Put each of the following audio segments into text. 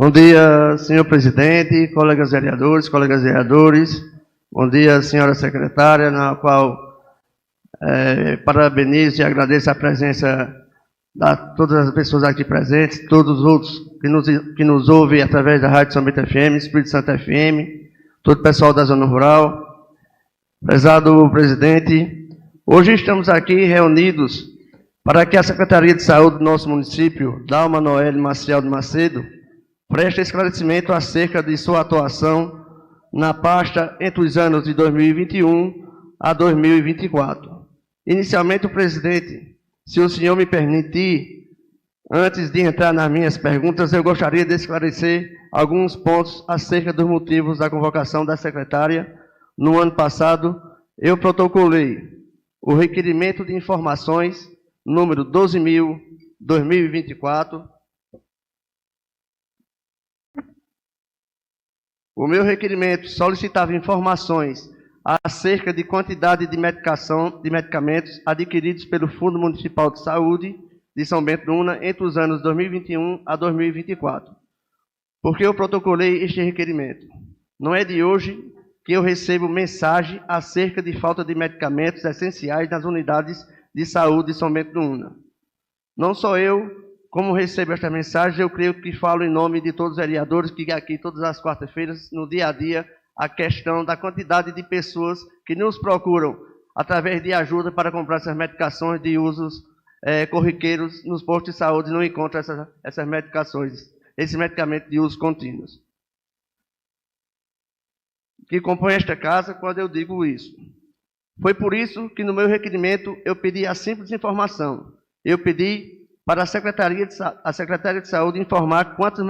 Bom dia, senhor presidente, colegas vereadores. Bom dia, senhora secretária, na qual parabenizo e agradeço a presença de todas as pessoas aqui presentes, todos os outros que nos ouvem através da Rádio São Bento FM, Espírito Santo FM, todo o pessoal da Zona Rural. Prezado presidente, hoje estamos aqui reunidos para que a Secretaria de Saúde do nosso município, Dalma Noelle Maciel de Macedo, preste esclarecimento acerca de sua atuação na pasta entre os anos de 2021 a 2024. Inicialmente, o presidente, se o senhor me permitir, antes de entrar nas minhas perguntas, eu gostaria de esclarecer alguns pontos acerca dos motivos da convocação da secretária. No ano passado, eu protocolei o requerimento de informações número 12.000/2024. O meu requerimento solicitava informações acerca de quantidade de medicamentos adquiridos pelo Fundo Municipal de Saúde de São Bento do Una entre os anos 2021 a 2024. Por que eu protocolei este requerimento? Não é de hoje que eu recebo mensagem acerca de falta de medicamentos essenciais nas unidades de saúde de São Bento do Una. Não só eu, como recebo esta mensagem, eu creio que falo em nome de todos os vereadores que aqui todas as quartas-feiras, no dia a dia, a questão da quantidade de pessoas que nos procuram através de ajuda para comprar essas medicações de usos corriqueiros nos postos de saúde e não encontram essas medicações, esses medicamentos de uso contínuos. Que compõe esta casa quando eu digo isso. Foi por isso que no meu requerimento eu pedi a simples informação. Eu pedi para a Secretaria de Saúde informar quantos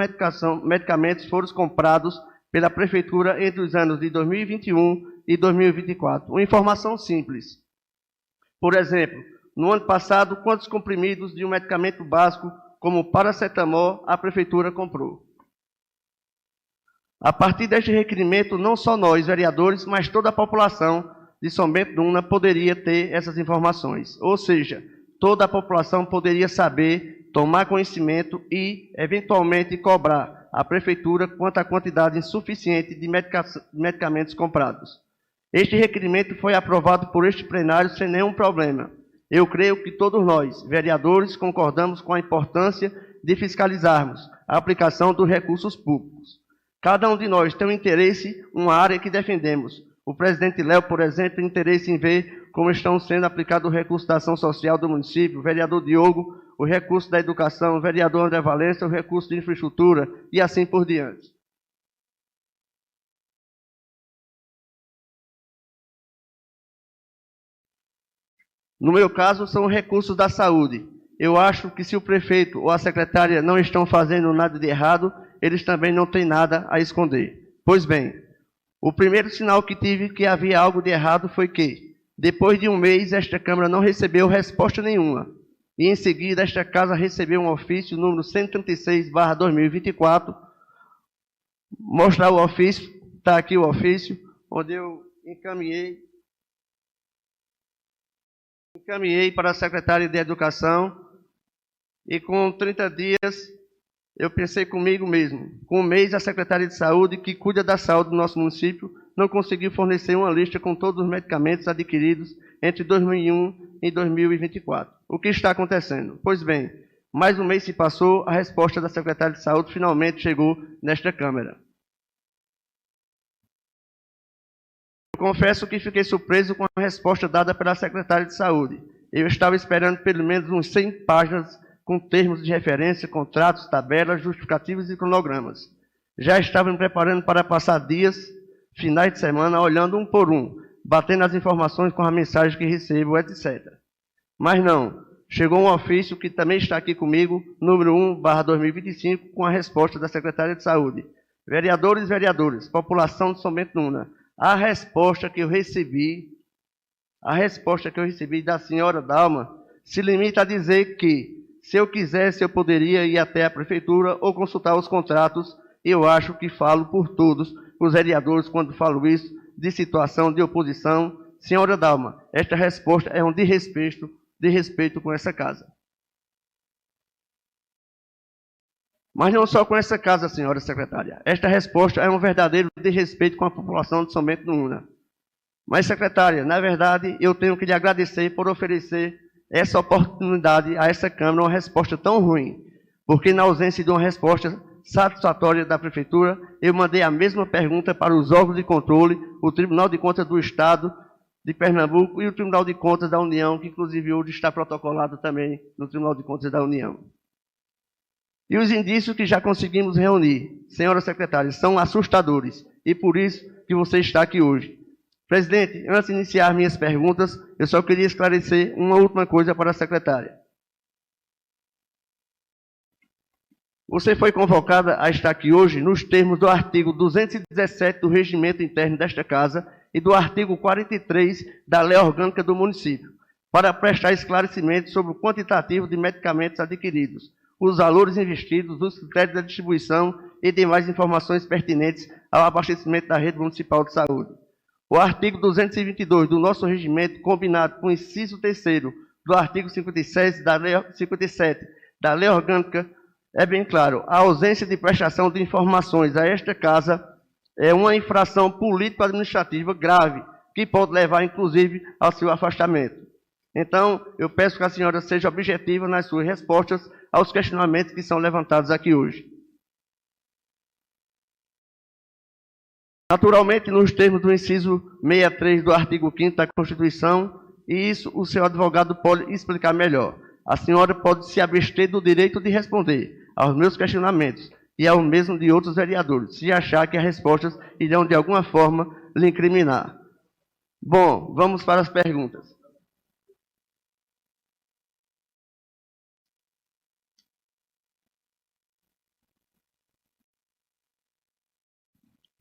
medicamentos foram comprados pela Prefeitura entre os anos de 2021 e 2024. Uma informação simples. Por exemplo, no ano passado, quantos comprimidos de um medicamento básico, como paracetamol, a Prefeitura comprou? A partir deste requerimento, não só nós, vereadores, mas toda a população de São Bento do Una poderia ter essas informações. Ou seja, toda a população poderia saber, tomar conhecimento e, eventualmente, cobrar à Prefeitura quanto à quantidade insuficiente de medicamentos comprados. Este requerimento foi aprovado por este plenário sem nenhum problema. Eu creio que todos nós, vereadores, concordamos com a importância de fiscalizarmos a aplicação dos recursos públicos. Cada um de nós tem um interesse, uma área que defendemos. O presidente Léo, por exemplo, tem interesse em ver como estão sendo aplicados os recursos da ação social do município, o vereador Diogo, o recurso da educação, o vereador André Valença, o recurso de infraestrutura e assim por diante. No meu caso, são recursos da saúde. Eu acho que se o prefeito ou a secretária não estão fazendo nada de errado, eles também não têm nada a esconder. Pois bem, o primeiro sinal que tive que havia algo de errado foi que, depois de um mês, esta Câmara não recebeu resposta nenhuma. E, em seguida, esta Casa recebeu um ofício, número 136/2024. Mostrar o ofício, está aqui o ofício, onde eu encaminhei para a Secretaria de Educação. E com 30 dias, eu pensei comigo mesmo. Com um mês, a Secretaria de Saúde, que cuida da saúde do nosso município, não conseguiu fornecer uma lista com todos os medicamentos adquiridos entre 2001 e 2024. O que está acontecendo? Pois bem, mais um mês se passou, a resposta da Secretaria de Saúde finalmente chegou nesta Câmara. Eu confesso que fiquei surpreso com a resposta dada pela Secretaria de Saúde. Eu estava esperando pelo menos uns 100 páginas com termos de referência, contratos, tabelas, justificativos e cronogramas. Já estava me preparando para passar dias, finais de semana, olhando um por um, batendo as informações com a mensagem que recebo, etc. Mas não, chegou um ofício que também está aqui comigo, número 1/2025, com a resposta da Secretaria de Saúde. Vereadores e vereadoras, população de São Bento do Una, a resposta que eu recebi da senhora Dalma se limita a dizer que, se eu quisesse, eu poderia ir até a Prefeitura ou consultar os contratos. Eu acho que falo por todos os vereadores quando falo isso, de situação de oposição. Senhora Dalma, esta resposta é um desrespeito com essa casa. Mas não só com essa casa, senhora secretária. Esta resposta é um verdadeiro desrespeito com a população de São Bento do Una. Mas, secretária, na verdade, eu tenho que lhe agradecer por oferecer essa oportunidade a essa Câmara, uma resposta tão ruim, porque na ausência de uma resposta satisfatória da Prefeitura, eu mandei a mesma pergunta para os órgãos de controle, o Tribunal de Contas do Estado de Pernambuco e o Tribunal de Contas da União, que inclusive hoje está protocolado também no Tribunal de Contas da União. E os indícios que já conseguimos reunir, senhora secretária, são assustadores, e por isso que você está aqui hoje. Presidente, antes de iniciar minhas perguntas, eu só queria esclarecer uma última coisa para a secretária. Você foi convocada a estar aqui hoje nos termos do artigo 217 do Regimento Interno desta Casa e do artigo 43 da Lei Orgânica do Município, para prestar esclarecimentos sobre o quantitativo de medicamentos adquiridos, os valores investidos, os critérios da distribuição e demais informações pertinentes ao abastecimento da rede municipal de saúde. O artigo 222 do nosso regimento, combinado com o inciso 3º do artigo 57 da Lei Orgânica, é bem claro, a ausência de prestação de informações a esta Casa é uma infração político-administrativa grave, que pode levar, inclusive, ao seu afastamento. Então, eu peço que a senhora seja objetiva nas suas respostas aos questionamentos que são levantados aqui hoje. Naturalmente, nos termos do inciso 63 do artigo 5º da Constituição, e isso o seu advogado pode explicar melhor. A senhora pode se abster do direito de responder aos meus questionamentos e ao mesmo de outros vereadores, se achar que as respostas irão, de alguma forma, lhe incriminar. Bom, vamos para as perguntas.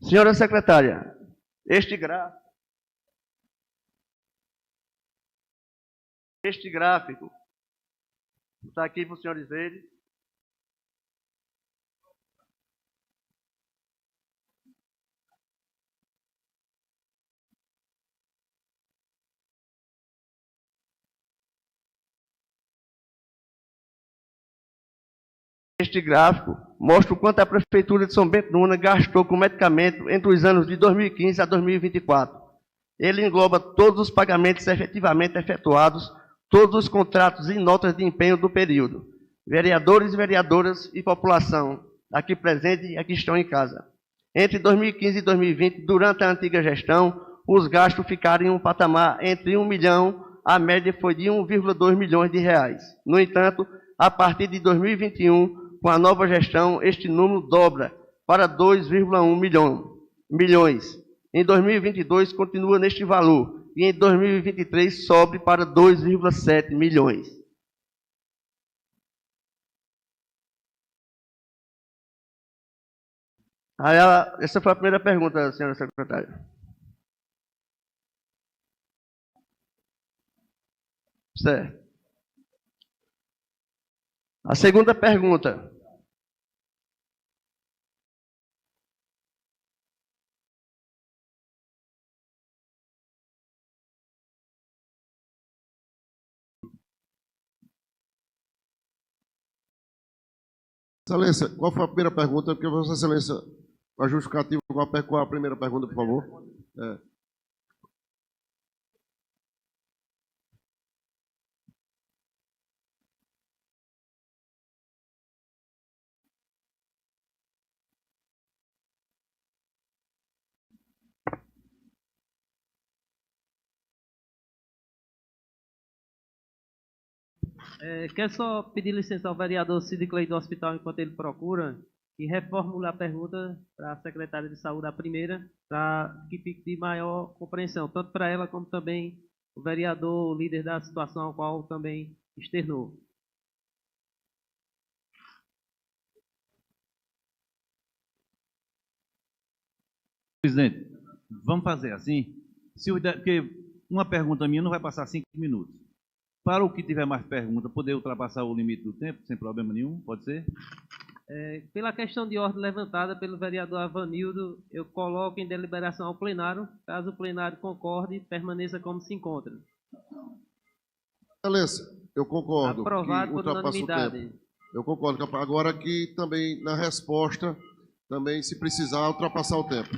Senhora secretária, este gráfico está aqui para os senhores verem. Este gráfico mostra o quanto a Prefeitura de São Bento do Una gastou com medicamento entre os anos de 2015 a 2024. Ele engloba todos os pagamentos efetivamente efetuados, todos os contratos e notas de empenho do período. Vereadores e vereadoras e população aqui presente e aqui estão em casa. Entre 2015 e 2020, durante a antiga gestão, os gastos ficaram em um patamar entre 1 milhão, a média foi de 1,2 milhões de reais. No entanto, a partir de 2021, com a nova gestão, este número dobra para 2,1 milhões. Em 2022, continua neste valor. E em 2023, sobe para 2,7 milhões. Essa foi a primeira pergunta, senhora secretária. Certo. A segunda pergunta. Excelência, qual foi a primeira pergunta? Porque Vossa Excelência, a justificativa com a primeira pergunta, por favor. Quero só pedir licença ao vereador Cid Clay do Hospital, enquanto ele procura, e reformular a pergunta para a secretária de saúde, a primeira, para que fique de maior compreensão, tanto para ela como também o vereador, líder da situação, ao qual também externou. Presidente, vamos fazer assim, porque uma pergunta minha não vai passar 5 minutos. Para o que tiver mais pergunta, poder ultrapassar o limite do tempo, sem problema nenhum, pode ser? Pela questão de ordem levantada pelo vereador Avanildo, eu coloco em deliberação ao plenário. Caso o plenário concorde, permaneça como se encontra. Excelência, eu concordo. Aprovado por ultrapassa unanimidade. o tempo. Eu concordo. Agora aqui também, na resposta, também, se precisar, ultrapassar o tempo.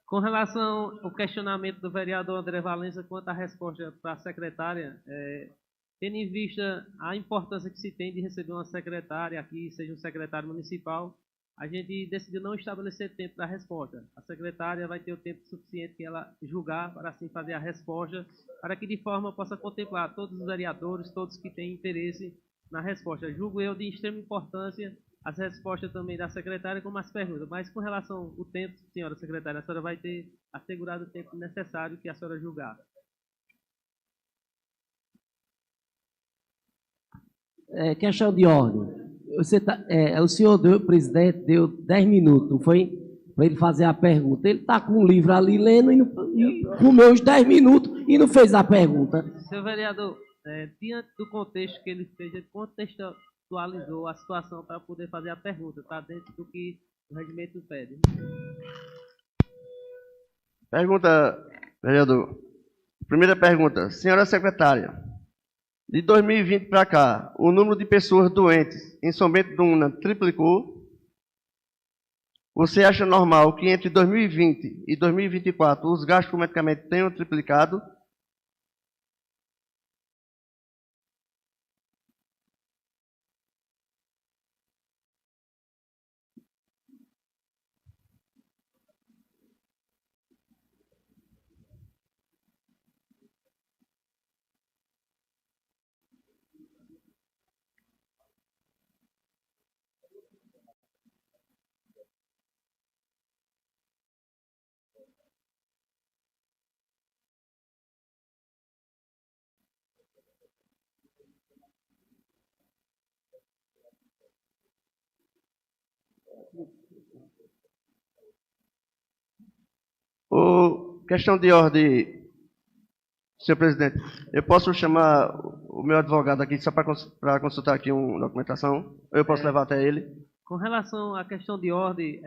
Com relação ao questionamento do vereador André Valença quanto à resposta para a secretária, tendo em vista a importância que se tem de receber uma secretária aqui, seja um secretário municipal, a gente decidiu não estabelecer tempo para a resposta. A secretária vai ter o tempo suficiente que ela julgar para assim fazer a resposta, para que de forma possa contemplar todos os vereadores, todos que têm interesse na resposta. Julgo eu de extrema importância as respostas também da secretária como as perguntas. Mas com relação ao tempo, senhora secretária, a senhora vai ter assegurado o tempo necessário que a senhora julgar. Questão de ordem. O senhor, o presidente, deu 10 minutos, não foi? Para ele fazer a pergunta. Ele está com o livro ali lendo e comeu os 10 minutos e não fez a pergunta. Senhor vereador, diante do contexto que ele fez, ele contextualizou a situação para poder fazer a pergunta. Está dentro do que o regimento pede. Pergunta, vereador. Primeira pergunta. Senhora secretária, de 2020 para cá, o número de pessoas doentes em São Bento do Una triplicou. Você acha normal que entre 2020 e 2024 os gastos com medicamentos tenham triplicado? Questão de ordem, senhor presidente. Eu posso chamar o meu advogado aqui só para consultar aqui uma documentação? Ou eu posso levar até ele? Com relação à questão de ordem,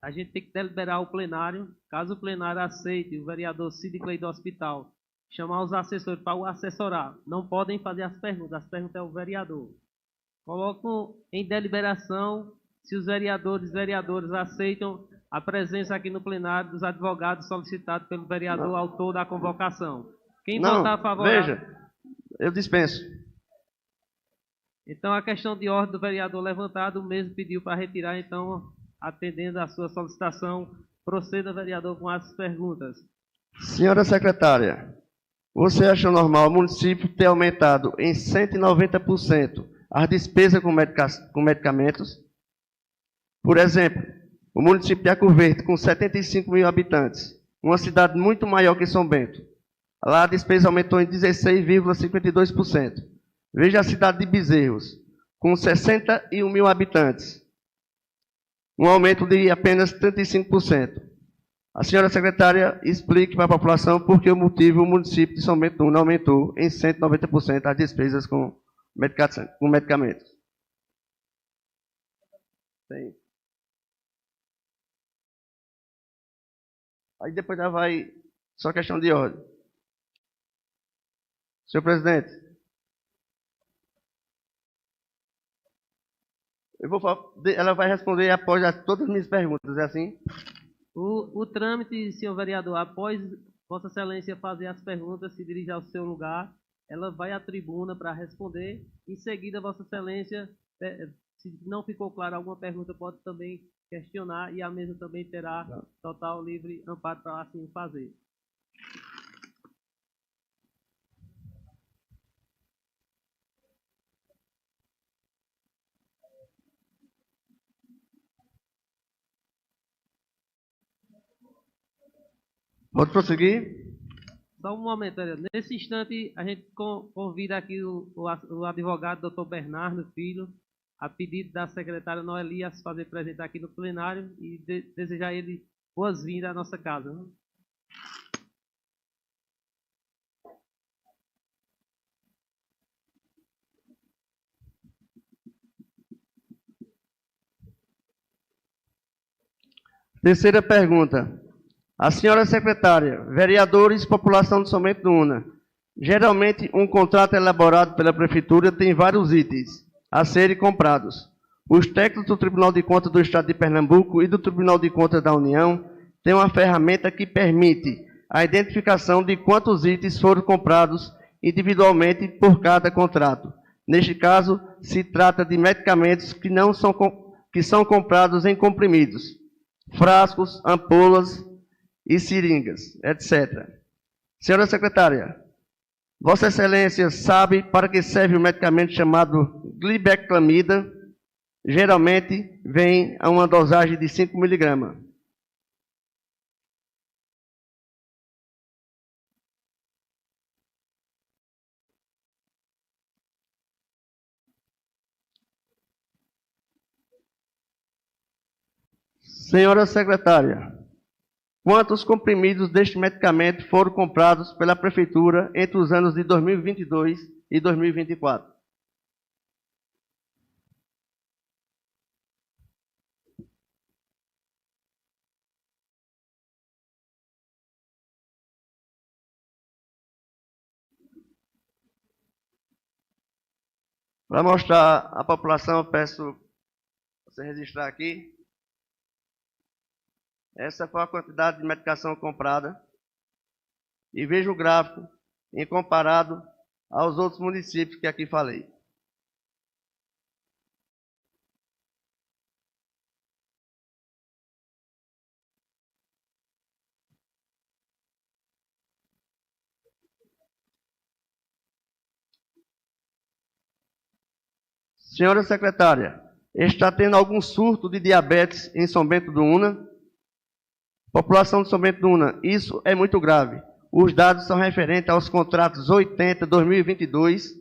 a gente tem que deliberar o plenário. Caso o plenário aceite o vereador Cid Clay do Hospital chamar os assessores para o assessorar, não podem fazer as perguntas é o vereador. Colocam em deliberação se os vereadores aceitam a presença aqui no plenário dos advogados solicitados pelo vereador autor da convocação. Quem votar a favor... Veja, eu dispenso. Então, a questão de ordem do vereador levantado, o mesmo pediu para retirar, então, atendendo à sua solicitação, proceda, vereador, com as perguntas. Senhora secretária, você acha normal o município ter aumentado em 190% as despesas com medicamentos? Por exemplo, o município de Arco Verde, com 75 mil habitantes, uma cidade muito maior que São Bento, lá a despesa aumentou em 16,52%. Veja a cidade de Bezerros, com 61 mil habitantes, um aumento de apenas 35%. A senhora secretária explique para a população por que o motivo o município de São Bento do Una aumentou em 190% as despesas com medicamentos. Sim. Aí depois já vai, só questão de ordem. Senhor presidente, ela vai responder após todas as minhas perguntas, é assim? O trâmite, senhor vereador, após Vossa Excelência fazer as perguntas, se dirigir ao seu lugar, ela vai à tribuna para responder. Em seguida, Vossa Excelência, se não ficou claro alguma pergunta, pode também questionar e a mesa também terá total livre amparo para assim fazer. Pode prosseguir? Só um momento, vereador. Nesse instante, a gente convida aqui o advogado doutor Bernardo Filho, a pedido da secretária Noeli, a se fazer presente aqui no plenário e desejar a ele boas-vindas à nossa casa. Terceira pergunta. A senhora secretária, vereadores, população de São Bento do Una. Geralmente, um contrato elaborado pela prefeitura tem vários itens. a serem comprados. Os técnicos do Tribunal de Contas do Estado de Pernambuco e do Tribunal de Contas da União têm uma ferramenta que permite a identificação de quantos itens foram comprados individualmente por cada contrato. Neste caso, se trata de medicamentos que são comprados em comprimidos, frascos, ampolas e seringas, etc. Senhora secretária, Vossa Excelência sabe para que serve o medicamento chamado glibeclamida? Geralmente vem a uma dosagem de 5 miligramas. Senhora secretária, quantos comprimidos deste medicamento foram comprados pela Prefeitura entre os anos de 2022 e 2024? Para mostrar à população, eu peço você registrar aqui. Essa foi a quantidade de medicação comprada. E veja o gráfico em comparado aos outros municípios que aqui falei. Senhora secretária, está tendo algum surto de diabetes em São Bento do Una? População de São Bento do Una, isso é muito grave. Os dados são referentes aos contratos 80/2022,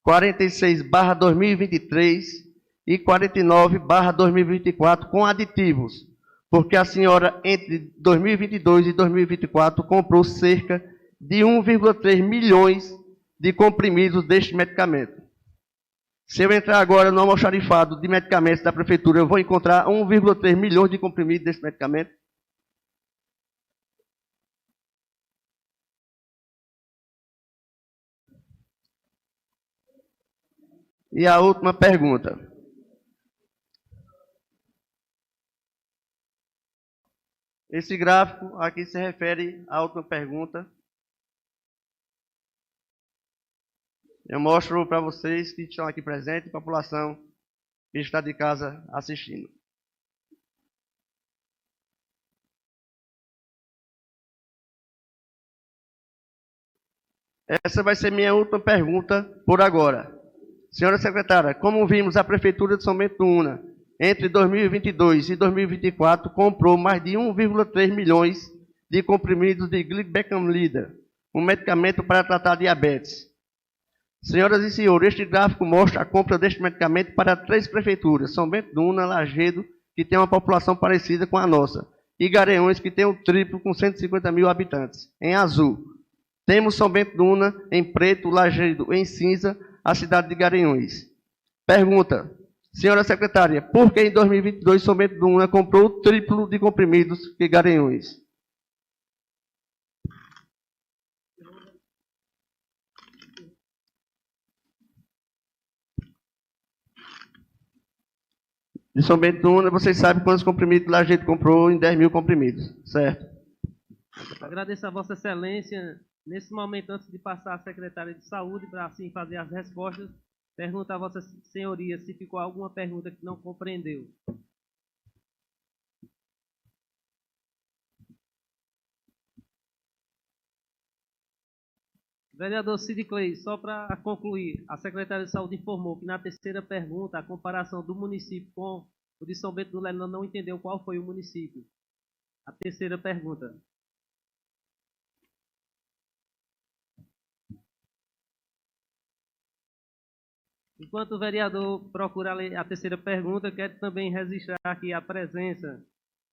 46/2023 e 49/2024 com aditivos, porque a senhora entre 2022 e 2024 comprou cerca de 1,3 milhões de comprimidos deste medicamento. Se eu entrar agora no almoxarifado de medicamentos da Prefeitura, eu vou encontrar 1,3 milhões de comprimidos desse medicamento? E a última pergunta. Esse gráfico aqui se refere à última pergunta. Eu mostro para vocês que estão aqui presentes, população que está de casa assistindo. Essa vai ser minha última pergunta por agora. Senhora secretária, como vimos, a Prefeitura de São Bento do Una, entre 2022 e 2024, comprou mais de 1,3 milhões de comprimidos de glibeclamida, um medicamento para tratar diabetes. Senhoras e senhores, este gráfico mostra a compra deste medicamento para 3 prefeituras, São Bento do Una, Lajedo, que tem uma população parecida com a nossa, e Garanhuns, que tem o triplo com 150 mil habitantes, em azul. Temos São Bento do Una em preto, Lajedo em cinza, a cidade de Garanhuns. Pergunta, senhora secretária, por que em 2022 São Bento do Una comprou o triplo de comprimidos que Garanhuns? De São Bento do Una, vocês sabem quantos comprimidos Lajedo comprou em 10 mil comprimidos, certo? Agradeço a Vossa Excelência. Nesse momento, antes de passar à Secretária de Saúde, para assim fazer as respostas, pergunto a Vossa Senhoria se ficou alguma pergunta que não compreendeu. Vereador Cid Clay, só para concluir, a Secretária de Saúde informou que na terceira pergunta, a comparação do município com o de São Bento do Una não entendeu qual foi o município. A terceira pergunta. Enquanto o vereador procura a terceira pergunta, quero também registrar aqui a presença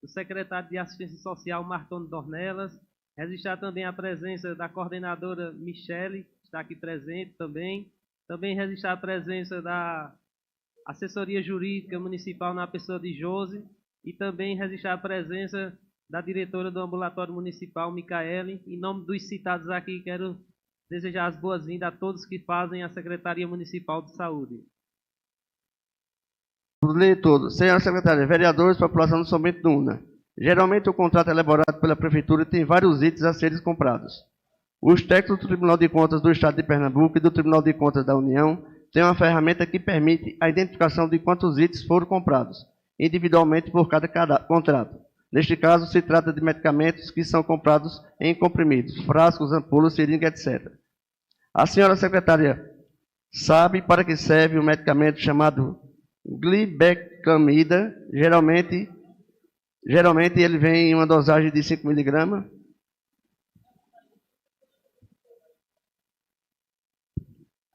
do secretário de Assistência Social, Martoni Dornelas, registrar também a presença da coordenadora Michele, que está aqui presente também, registrar a presença da Assessoria Jurídica Municipal na pessoa de Josi, e também registrar a presença da diretora do Ambulatório Municipal, Micaele. Em nome dos citados aqui, quero desejar as boas-vindas a todos que fazem a Secretaria Municipal de Saúde. ler todo. Senhora secretária, vereadores, população de São Bento do Una. Geralmente o contrato elaborado pela Prefeitura tem vários itens a serem comprados. Os técnicos do Tribunal de Contas do Estado de Pernambuco e do Tribunal de Contas da União têm uma ferramenta que permite a identificação de quantos itens foram comprados, individualmente por cada contrato. Neste caso, se trata de medicamentos que são comprados em comprimidos, frascos, ampolas, seringa, etc. A senhora secretária sabe para que serve o medicamento chamado glibeclamida? Geralmente ele vem em uma dosagem de 5 miligramas.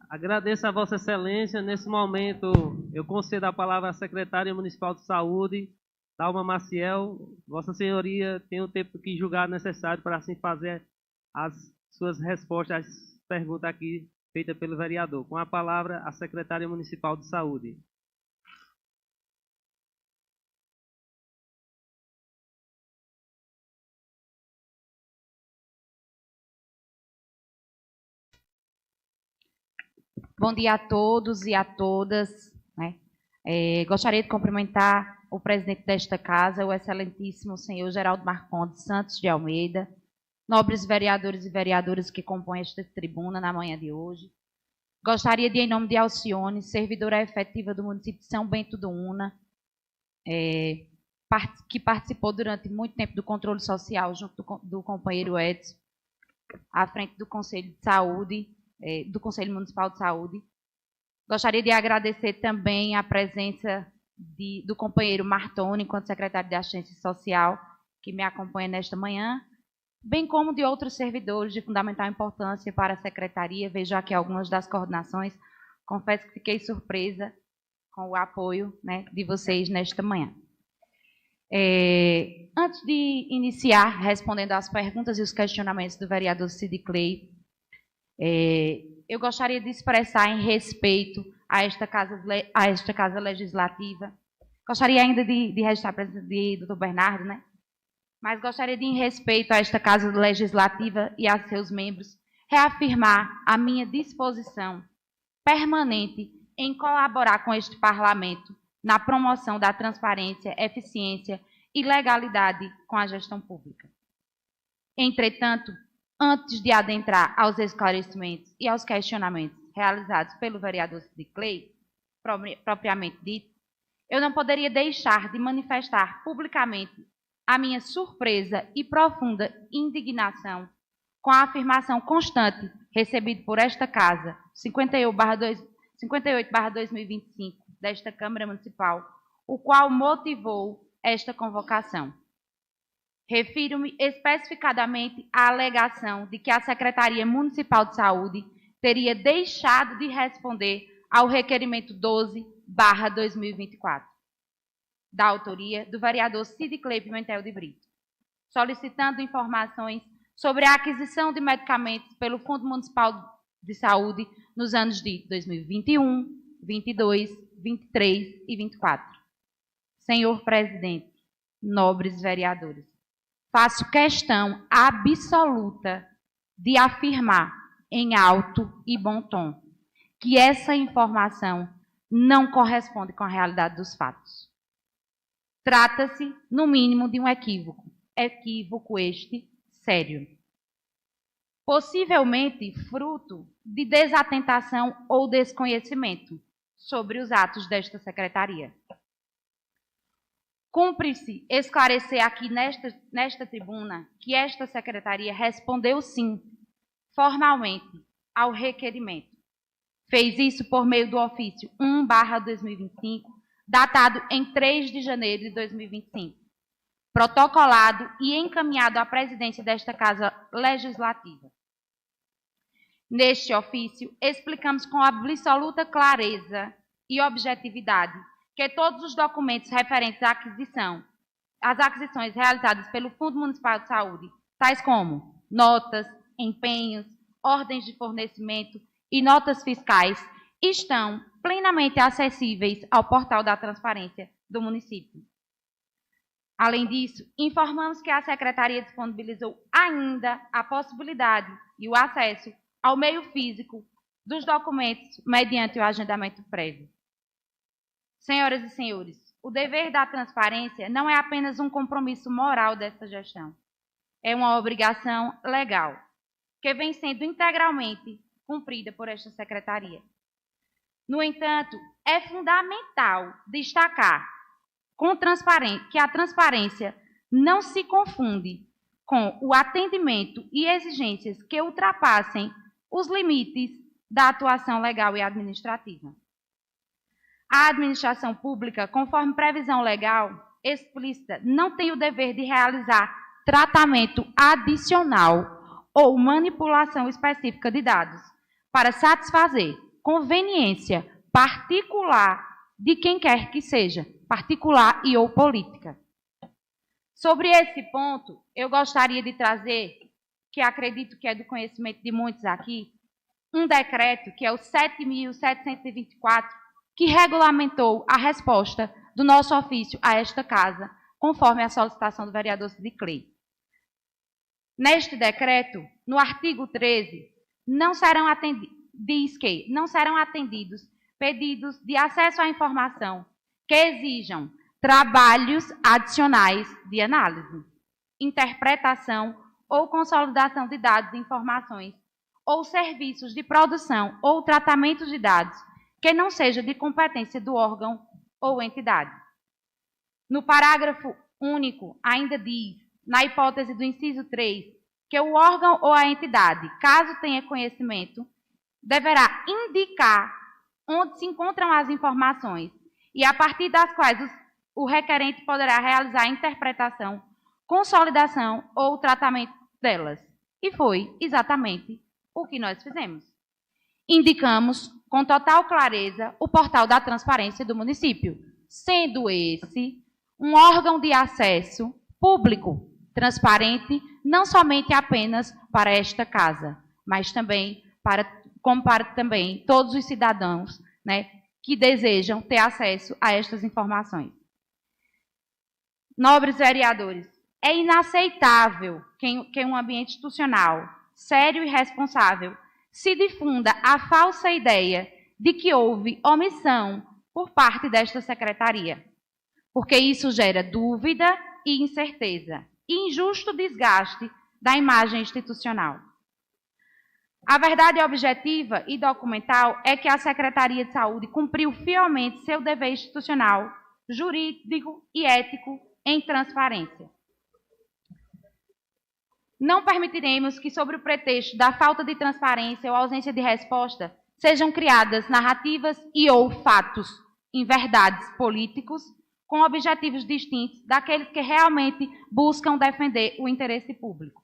Agradeço a Vossa Excelência. Nesse momento, eu concedo a palavra à Secretária Municipal de Saúde, Dalma Maciel. Vossa Senhoria tem o tempo que julgar necessário para assim fazer as suas respostas às perguntas aqui feitas pelo vereador. Com a palavra, a Secretária Municipal de Saúde. Bom dia a todos e a todas, né? Gostaria de cumprimentar o presidente desta casa, o excelentíssimo senhor Geraldo Marcondes Santos de Almeida, nobres vereadores e vereadoras que compõem esta tribuna na manhã de hoje. Gostaria de, em nome de Alcione, servidora efetiva do município de São Bento do Una, que participou durante muito tempo do controle social junto do companheiro Edson, à frente do Conselho de Saúde, do Conselho Municipal de Saúde. Gostaria de agradecer também a presença do companheiro Martoni, enquanto secretário de Assistência Social, que me acompanha nesta manhã, bem como de outros servidores de fundamental importância para a Secretaria. Vejo aqui algumas das coordenações. Confesso que fiquei surpresa com o apoio, né, de vocês nesta manhã. Antes de iniciar respondendo às perguntas e os questionamentos do vereador Cid Clay, eu gostaria de expressar em respeito a esta casa legislativa. Gostaria ainda de registrar a presença de doutor Bernardo, né? Mas gostaria de, em respeito a esta casa legislativa e a seus membros, reafirmar a minha disposição permanente em colaborar com este Parlamento na promoção da transparência, eficiência e legalidade com a gestão pública. Entretanto, antes de adentrar aos esclarecimentos e aos questionamentos realizados pelo vereador Cid Clay, propriamente dito, eu não poderia deixar de manifestar publicamente a minha surpresa e profunda indignação com a afirmação constante recebida por esta Casa, 58/2025, desta Câmara Municipal, o qual motivou esta convocação. Refiro-me especificadamente à alegação de que a Secretaria Municipal de Saúde teria deixado de responder ao requerimento 12/2024, da autoria do vereador Cid Clay Pimentel de Brito, solicitando informações sobre a aquisição de medicamentos pelo Fundo Municipal de Saúde nos anos de 2021, 22, 23 e 24. Senhor presidente, nobres vereadores, faço questão absoluta de afirmar em alto e bom tom que essa informação não corresponde com a realidade dos fatos. Trata-se, no mínimo, de um equívoco. Equívoco este sério. Possivelmente fruto de desatentação ou desconhecimento sobre os atos desta secretaria. Cumpre-se esclarecer aqui nesta tribuna que esta secretaria respondeu sim, formalmente, ao requerimento. Fez isso por meio do ofício 1/2025, datado em 3 de janeiro de 2025, protocolado e encaminhado à presidência desta Casa Legislativa. Neste ofício, explicamos com absoluta clareza e objetividade que todos os documentos referentes à às aquisições realizadas pelo Fundo Municipal de Saúde, tais como notas, empenhos, ordens de fornecimento e notas fiscais, estão plenamente acessíveis ao portal da transparência do município. Além disso, informamos que a Secretaria disponibilizou ainda a possibilidade e o acesso ao meio físico dos documentos mediante o agendamento prévio. Senhoras e senhores, o dever da transparência não é apenas um compromisso moral dessa gestão. É uma obrigação legal, que vem sendo integralmente cumprida por esta secretaria. No entanto, é fundamental destacar que a transparência não se confunde com o atendimento e exigências que ultrapassem os limites da atuação legal e administrativa. A administração pública, conforme previsão legal explícita, não tem o dever de realizar tratamento adicional ou manipulação específica de dados para satisfazer conveniência particular de quem quer que seja, particular e ou política. Sobre esse ponto, eu gostaria de trazer, que acredito que é do conhecimento de muitos aqui, um decreto, que é o 7.724, que regulamentou a resposta do nosso ofício a esta casa, conforme a solicitação do vereador Cid Clay. Neste decreto, no artigo 13, diz que não serão atendidos pedidos de acesso à informação que exijam trabalhos adicionais de análise, interpretação ou consolidação de dados e informações, ou serviços de produção ou tratamento de dados que não seja de competência do órgão ou entidade. No parágrafo único, ainda diz, na hipótese do inciso 3, que o órgão ou a entidade, caso tenha conhecimento, deverá indicar onde se encontram as informações e a partir das quais o requerente poderá realizar a interpretação, consolidação ou tratamento delas. E foi exatamente o que nós fizemos. Indicamos com total clareza o portal da transparência do município, sendo esse um órgão de acesso público, transparente, não somente apenas para esta casa, mas também para também todos os cidadãos, né, que desejam ter acesso a estas informações. Nobres vereadores, é inaceitável que em um ambiente institucional sério e responsável se difunda a falsa ideia de que houve omissão por parte desta secretaria, porque isso gera dúvida e incerteza, e injusto desgaste da imagem institucional. A verdade objetiva e documental é que a Secretaria de Saúde cumpriu fielmente seu dever institucional, jurídico e ético em transparência. Não permitiremos que, sob o pretexto da falta de transparência ou ausência de resposta, sejam criadas narrativas e ou fatos em verdades políticos com objetivos distintos daqueles que realmente buscam defender o interesse público.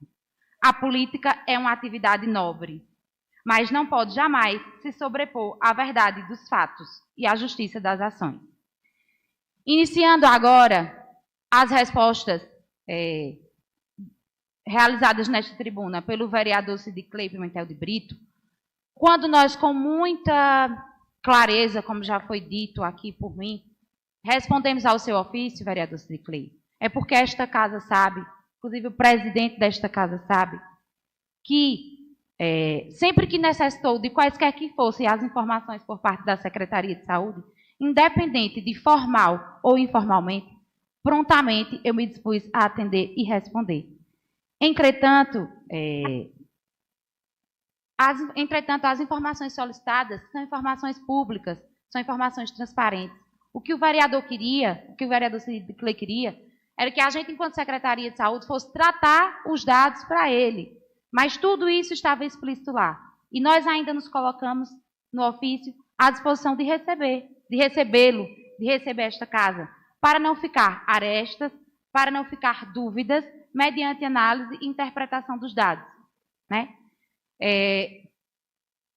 A política é uma atividade nobre, mas não pode jamais se sobrepor à verdade dos fatos e à justiça das ações. Iniciando agora as respostas realizadas nesta tribuna pelo vereador Cid Clay Pimentel de Brito, quando nós, com muita clareza, como já foi dito aqui por mim, respondemos ao seu ofício, vereador Cid Clay, é porque esta casa sabe, inclusive o presidente desta casa sabe, que sempre que necessitou de quaisquer que fossem as informações por parte da Secretaria de Saúde, independente de formal ou informalmente, prontamente eu me dispus a atender e responder. Entretanto, as informações solicitadas são informações públicas, são informações transparentes. O que o vereador queria, o que o vereador Cid Clay queria, era que a gente, enquanto Secretaria de Saúde, fosse tratar os dados para ele. Mas tudo isso estava explícito lá. E nós ainda nos colocamos no ofício à disposição de recebê-lo, de receber esta casa, para não ficar arestas, para não ficar dúvidas, mediante análise e interpretação dos dados. Né?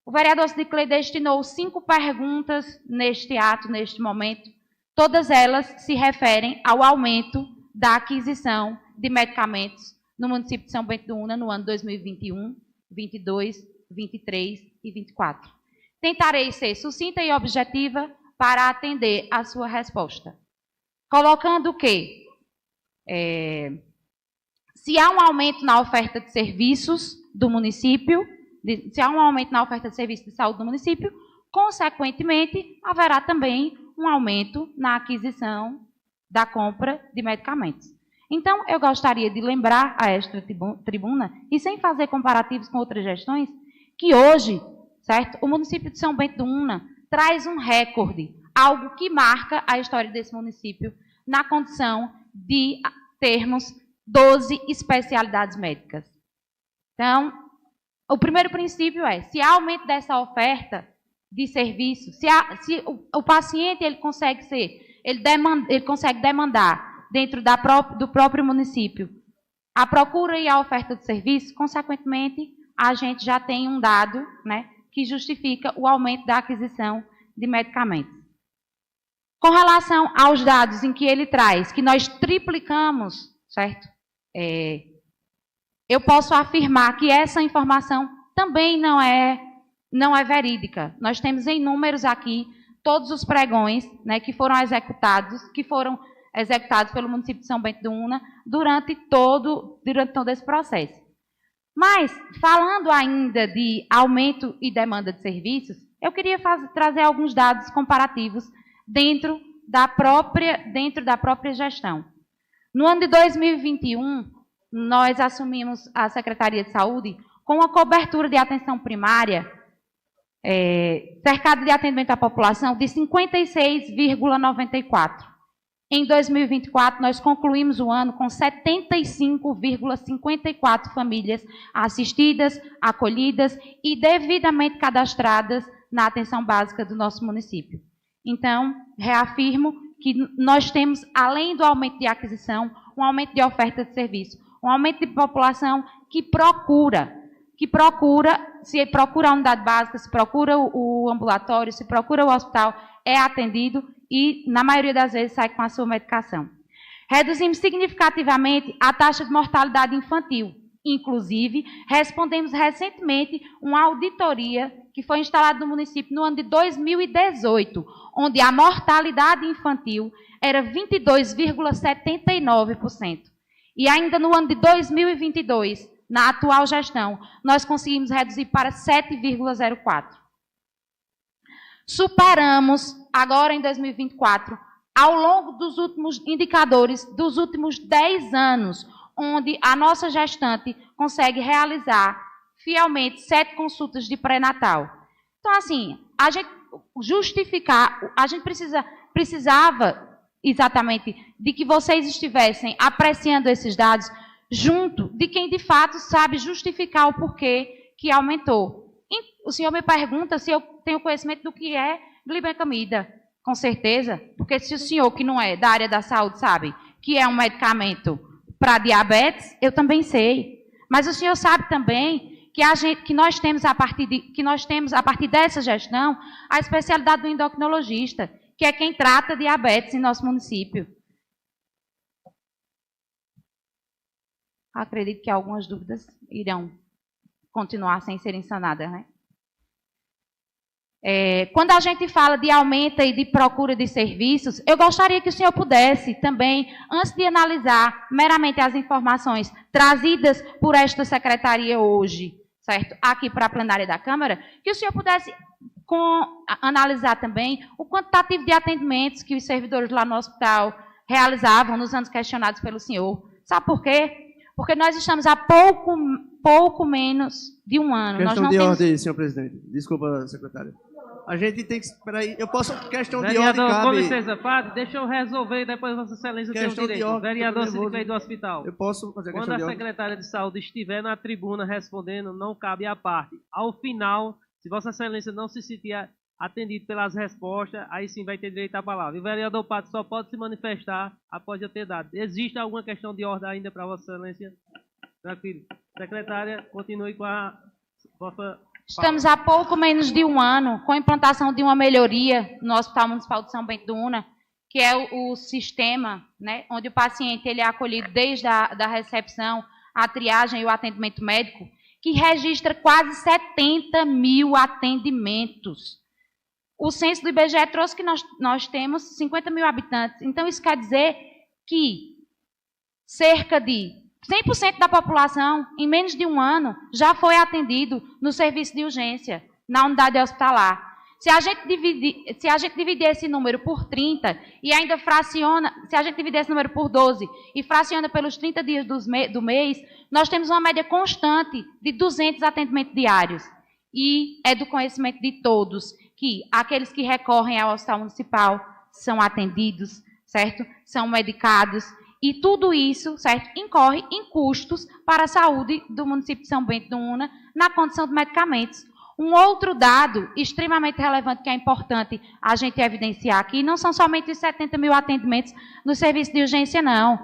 O vereador Cid Clay destinou 5 perguntas neste ato, neste momento. Todas elas se referem ao aumento da aquisição de medicamentos no município de São Bento do Una no ano 2021, 22, 23 e 24. Tentarei ser sucinta e objetiva para atender a sua resposta. Colocando que, se há um aumento na oferta de serviços do município, se há um aumento na oferta de serviços de saúde do município, consequentemente, haverá também um aumento na aquisição da compra de medicamentos. Então, eu gostaria de lembrar a esta tribuna, e sem fazer comparativos com outras gestões, que hoje, certo, o município de São Bento do Una traz um recorde, algo que marca a história desse município, na condição de termos 12 especialidades médicas. Então, o primeiro princípio é, se há aumento dessa oferta de serviço, se o paciente ele consegue demandar dentro do próprio município a procura e a oferta de serviço, consequentemente, a gente já tem um dado, né, que justifica o aumento da aquisição de medicamentos. Com relação aos dados em que ele traz, que nós triplicamos, certo? Eu posso afirmar que essa informação também não é verídica. Nós temos em números aqui todos os pregões, né, que foram executados pelo município de São Bento do Una durante todo esse processo. Mas, falando ainda de aumento e demanda de serviços, eu queria trazer alguns dados comparativos dentro da própria gestão. No ano de 2021, nós assumimos a Secretaria de Saúde com uma cobertura de atenção primária, cercada de atendimento à população, de 56,94%. Em 2024, nós concluímos o ano com 75,54 famílias assistidas, acolhidas e devidamente cadastradas na atenção básica do nosso município. Então, reafirmo que nós temos, além do aumento de aquisição, um aumento de oferta de serviço, um aumento de população que procura, se procura a unidade básica, se procura o ambulatório, se procura o hospital, é atendido e, na maioria das vezes, sai com a sua medicação. Reduzimos significativamente a taxa de mortalidade infantil. Inclusive, respondemos recentemente uma auditoria que foi instalada no município no ano de 2018, onde a mortalidade infantil era 22,79%. E ainda no ano de 2022, na atual gestão, nós conseguimos reduzir para 7,04%. Superamos, agora em 2024, ao longo dos últimos indicadores, dos últimos 10 anos, onde a nossa gestante consegue realizar fielmente 7 consultas de pré-natal. Então, assim, a gente precisava exatamente de que vocês estivessem apreciando esses dados junto de quem de fato sabe justificar o porquê que aumentou. O senhor me pergunta se eu tenho conhecimento do que é glibenclamida. Com certeza, porque se o senhor, que não é da área da saúde, sabe que é um medicamento para diabetes, eu também sei. Mas o senhor sabe também que nós temos a partir dessa gestão a especialidade do endocrinologista, que é quem trata diabetes em nosso município. Acredito que algumas dúvidas irão continuar sem serem sanadas, né? Quando a gente fala de aumento e de procura de serviços, eu gostaria que o senhor pudesse também, antes de analisar meramente as informações trazidas por esta secretaria hoje, certo? Aqui para a plenária da Câmara, que o senhor pudesse analisar também o quantitativo de atendimentos que os servidores lá no hospital realizavam nos anos questionados pelo senhor. Sabe por quê? Porque nós estamos há pouco menos de um ano. Questão de ordem, senhor presidente. Desculpa, secretário. A gente tem que... Peraí, eu posso... Questão de ordem, cabe... Com licença, padre, deixa eu resolver e depois Vossa Excelência tem o direito. Vereador Sidiclei do Hospital. Eu posso fazer a questão de ordem? Quando a secretária de Saúde estiver na tribuna respondendo, não cabe à parte. Ao final, se Vossa Excelência não se sentir atendido pelas respostas, aí sim vai ter direito à palavra. E o vereador Pato só pode se manifestar após eu ter dado. Existe alguma questão de ordem ainda para Vossa Excelência? Tranquilo. Secretária, continue com a vossa... Estamos há pouco menos de um ano com a implantação de uma melhoria no Hospital Municipal de São Bento do Una, que é o sistema, né, onde o paciente ele é acolhido desde a recepção, a triagem e o atendimento médico, que registra quase 70 mil atendimentos. O censo do IBGE trouxe que nós temos 50 mil habitantes. Então, isso quer dizer que cerca de 100% da população, em menos de um ano, já foi atendido no serviço de urgência, na unidade hospitalar. Se a gente dividir esse número por 30 e ainda fraciona, se a gente dividir esse número por 12 e fraciona pelos 30 dias do mês, nós temos uma média constante de 200 atendimentos diários. E é do conhecimento de todos que aqueles que recorrem ao hospital municipal são atendidos, certo? São medicados. E tudo isso, certo, incorre em custos para a saúde do município de São Bento do Una na condição de medicamentos. Um outro dado extremamente relevante que é importante a gente evidenciar aqui, não são somente os 70 mil atendimentos no serviço de urgência, não.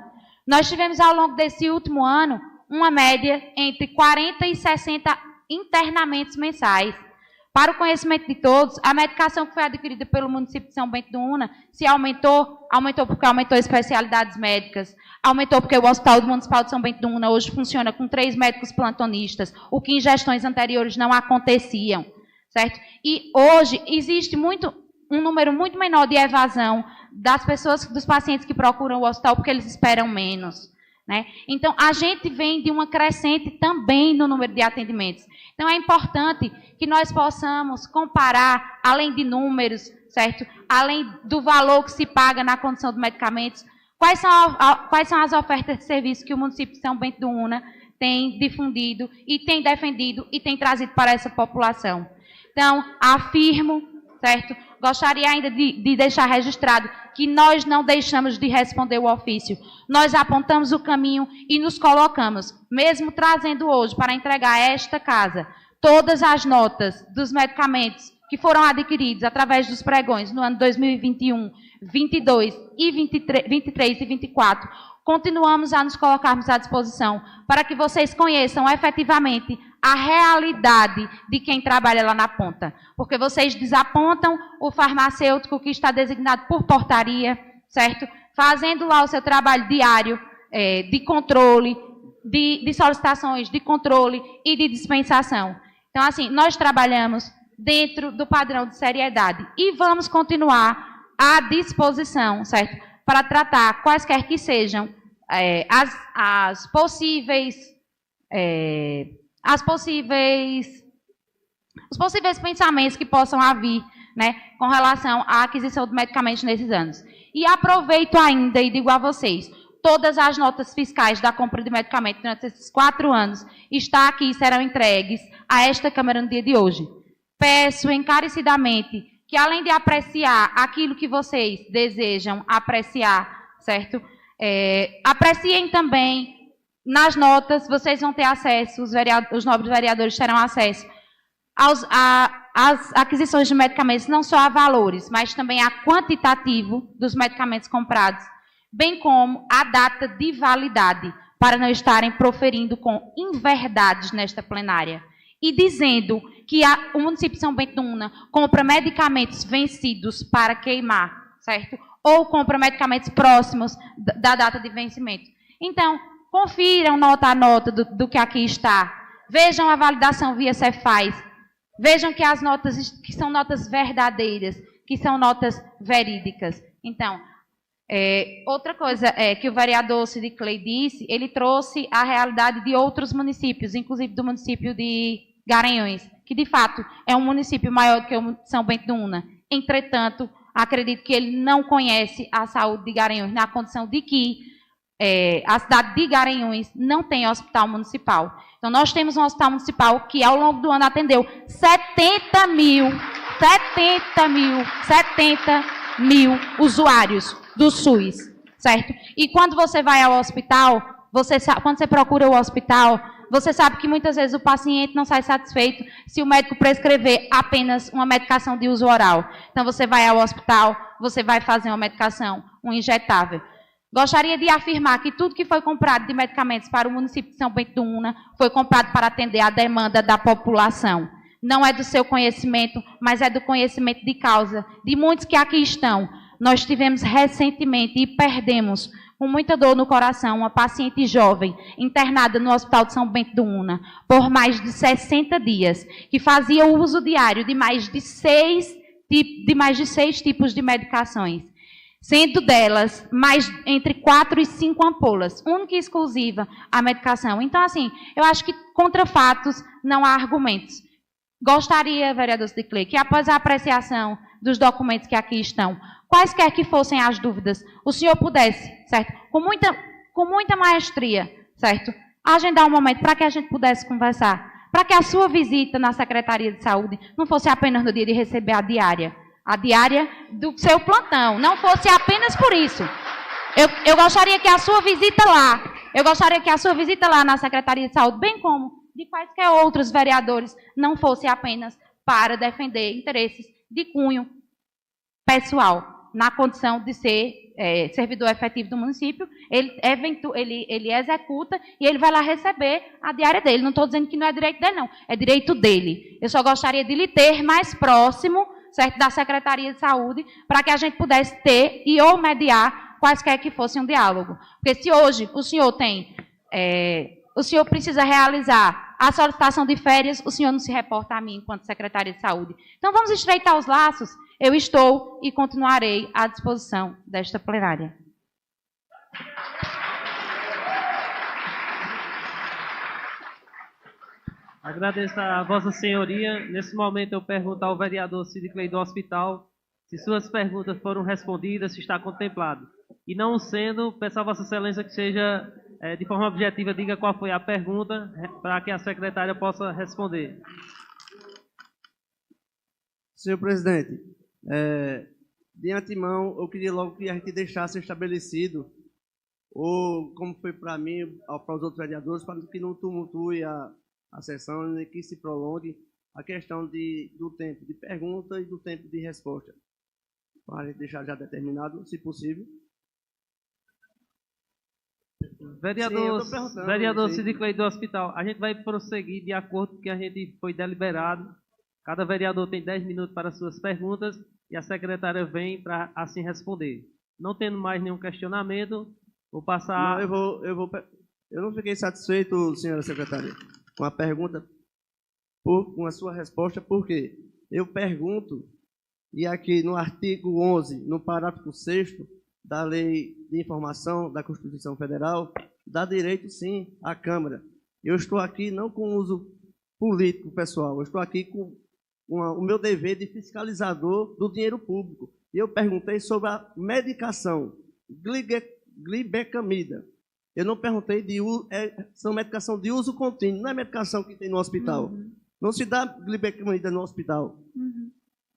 Nós tivemos ao longo desse último ano uma média entre 40 e 60 internamentos mensais. Para o conhecimento de todos, a medicação que foi adquirida pelo município de São Bento do Una se aumentou porque aumentou especialidades médicas, aumentou porque o Hospital Municipal de São Bento do Una hoje funciona com 3 médicos plantonistas, o que em gestões anteriores não aconteciam, certo? E hoje existe um número muito menor de evasão das pessoas, dos pacientes que procuram o hospital porque eles esperam menos, né? Então, a gente vem de uma crescente também no número de atendimentos. Então, é importante que nós possamos comparar, além de números, certo? Além do valor que se paga na condição de medicamentos, quais são as ofertas de serviço que o município de São Bento do Una tem difundido e tem defendido e tem trazido para essa população. Então, afirmo, certo? Gostaria ainda de deixar registrado que nós não deixamos de responder o ofício. Nós apontamos o caminho e nos colocamos, mesmo trazendo hoje para entregar a esta casa todas as notas dos medicamentos que foram adquiridos através dos pregões no ano 2021, 22 e 23 e 24. Continuamos a nos colocarmos à disposição para que vocês conheçam efetivamente a realidade de quem trabalha lá na ponta. Porque vocês desapontam o farmacêutico que está designado por portaria, certo? Fazendo lá o seu trabalho diário de controle, de solicitações, de controle e de dispensação. Então, assim, nós trabalhamos dentro do padrão de seriedade e vamos continuar à disposição, certo? Para tratar quaisquer que sejam os possíveis pensamentos que possam haver, né, com relação à aquisição de medicamentos nesses anos. E aproveito ainda e digo a vocês, todas as notas fiscais da compra de medicamentos durante esses 4 anos estão aqui e serão entregues a esta Câmara no dia de hoje. Peço encarecidamente que, além de apreciar aquilo que vocês desejam apreciar, certo? Apreciem também nas notas, vocês vão ter acesso, os nobres vereadores terão acesso às aquisições de medicamentos, não só a valores, mas também a quantitativo dos medicamentos comprados, bem como a data de validade, para não estarem proferindo com inverdades nesta plenária. E dizendo que o município de São Bento do Una compra medicamentos vencidos para queimar, certo? Ou compra medicamentos próximos da data de vencimento. Então, confiram nota a nota do que aqui está. Vejam a validação via Cefaz. Vejam que as notas que são notas verdadeiras, que são notas verídicas. Então, outra coisa que o vereador Cid Clay disse, ele trouxe a realidade de outros municípios, inclusive do município de Garanhuns, que de fato é um município maior do que o São Bento do Una. Entretanto, acredito que ele não conhece a saúde de Garanhuns, na condição de que a cidade de Garanhuns não tem hospital municipal. Então, nós temos um hospital municipal que, ao longo do ano, atendeu 70 mil usuários do SUS, certo? E quando você vai ao hospital, quando você procura o hospital, você sabe que muitas vezes o paciente não sai satisfeito se o médico prescrever apenas uma medicação de uso oral. Então, você vai ao hospital, você vai fazer uma medicação, um injetável. Gostaria de afirmar que tudo que foi comprado de medicamentos para o município de São Bento do Una foi comprado para atender a demanda da população. Não é do seu conhecimento, mas é do conhecimento de causa de muitos que aqui estão. Nós tivemos recentemente e perdemos, com muita dor no coração, uma paciente jovem internada no Hospital de São Bento do Una por mais de 60 dias, que fazia o uso diário de mais de 6 tipos de medicações, sendo delas entre 4 e 5 ampolas, única e exclusiva a medicação. Então, assim, eu acho que contra fatos não há argumentos. gostaria, vereador Sidiclei, que após a apreciação dos documentos que aqui estão, quaisquer que fossem as dúvidas, o senhor pudesse, certo? Com muita maestria, certo? Agendar um momento para que a gente pudesse conversar, para que a sua visita na Secretaria de Saúde não fosse apenas no dia de receber a diária do seu plantão, não fosse apenas por isso. Eu gostaria que a sua visita lá na Secretaria de Saúde, bem como de quaisquer outros vereadores, não fosse apenas para defender interesses de cunho pessoal, na condição de ser servidor efetivo do município, ele executa e ele vai lá receber a diária dele. Não estou dizendo que não é direito dele, não. É direito dele. Eu só gostaria de lhe ter mais próximo, certo, da Secretaria de Saúde, para que a gente pudesse ter e ou mediar quaisquer que fosse um diálogo. Porque se hoje o senhor o senhor precisa realizar a solicitação de férias, o senhor não se reporta a mim enquanto secretária de saúde. Então vamos estreitar os laços. Eu estou e continuarei à disposição desta plenária. Agradeço a Vossa Senhoria. Nesse momento eu pergunto ao vereador Sidiclei do Hospital se suas perguntas foram respondidas, se está contemplado. E não sendo, peço a Vossa Excelência que seja, de forma objetiva, diga qual foi a pergunta, para que a secretária possa responder. Senhor presidente, de antemão, eu queria logo que a gente deixasse estabelecido, ou como foi para mim, para os outros vereadores, para que não tumultue a sessão, nem que se prolongue a questão do tempo de pergunta e do tempo de resposta. Para a gente deixar já determinado, se possível. Vereador Sidiclei do Hospital, a gente vai prosseguir de acordo com o que a gente foi deliberado. Cada vereador tem 10 minutos para suas perguntas e a secretária vem para assim responder. Não tendo mais nenhum questionamento, vou passar... Não, eu não fiquei satisfeito, senhora secretária, com a pergunta, com a sua resposta, porque eu pergunto, e aqui no artigo 11, no parágrafo 6º, da Lei de Informação da Constituição Federal, dá direito, sim, à Câmara. Eu estou aqui não com uso político, pessoal, eu estou aqui com o meu dever de fiscalizador do dinheiro público. E eu perguntei sobre a medicação, glibecamida. Eu não perguntei de são medicação de uso contínuo, não é medicação que tem no hospital. Uhum. Não se dá glibecamida no hospital. Uhum.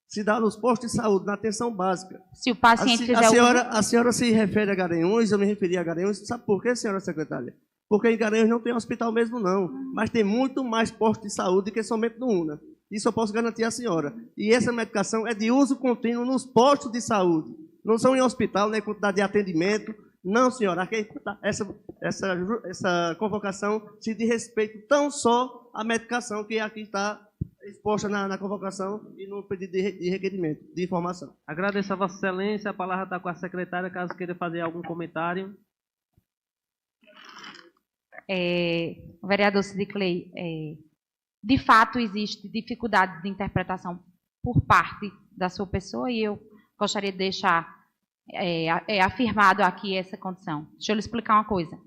Se dá nos postos de saúde, na atenção básica. Se o paciente fizer a senhora se refere a Garanhuns, eu me referi a Garanhuns. Sabe por quê, senhora secretária? Porque em Garanhuns não tem hospital mesmo, não. Mas tem muito mais postos de saúde que somente no UNA. Isso eu posso garantir à senhora. E essa medicação é de uso contínuo nos postos de saúde. Não são em hospital, nem quantidade de atendimento. Não, senhora. Essa convocação se diz respeito tão só à medicação que aqui está exposta na convocação e no pedido de requerimento, de informação. Agradeço a Vossa Excelência. A palavra está com a secretária, caso queira fazer algum comentário. O vereador Sidiclei, de fato existe dificuldade de interpretação por parte da sua pessoa e eu gostaria de deixar afirmado aqui essa condição. Deixa eu lhe explicar uma coisa.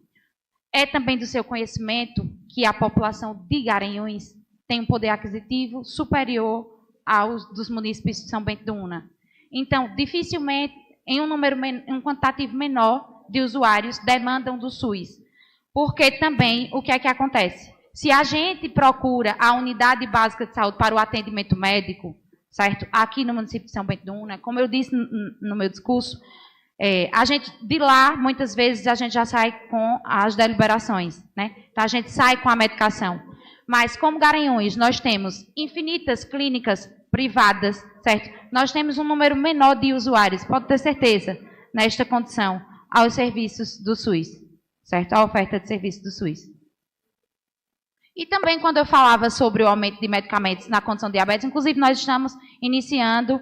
É também do seu conhecimento que a população de Garanhuns tem um poder aquisitivo superior aos dos municípios de São Bento do Una. Então, dificilmente, em um quantitativo menor de usuários demandam do SUS. Porque também, o que é que acontece? Se a gente procura a unidade básica de saúde para o atendimento médico, certo? Aqui no município de São Bento do Una, como eu disse no meu discurso, a gente, de lá, muitas vezes, a gente já sai com as deliberações, né? Então, a gente sai com a medicação. Mas, como Garanhuns, nós temos infinitas clínicas privadas, certo? Nós temos um número menor de usuários, pode ter certeza, nesta condição, aos serviços do SUS, certo? A oferta de serviços do SUS. E também, quando eu falava sobre o aumento de medicamentos na condição de diabetes, inclusive nós estamos iniciando,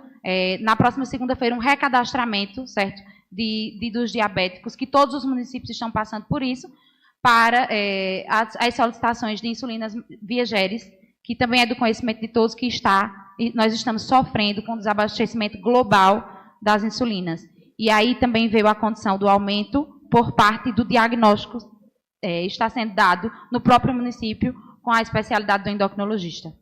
na próxima segunda-feira, um recadastramento, certo? Dos diabéticos, que todos os municípios estão passando por isso, para as solicitações de insulinas Viageres, que também é do conhecimento de todos que nós estamos sofrendo com o desabastecimento global das insulinas. E aí também veio a condição do aumento por parte do diagnóstico está sendo dado no próprio município com a especialidade do endocrinologista.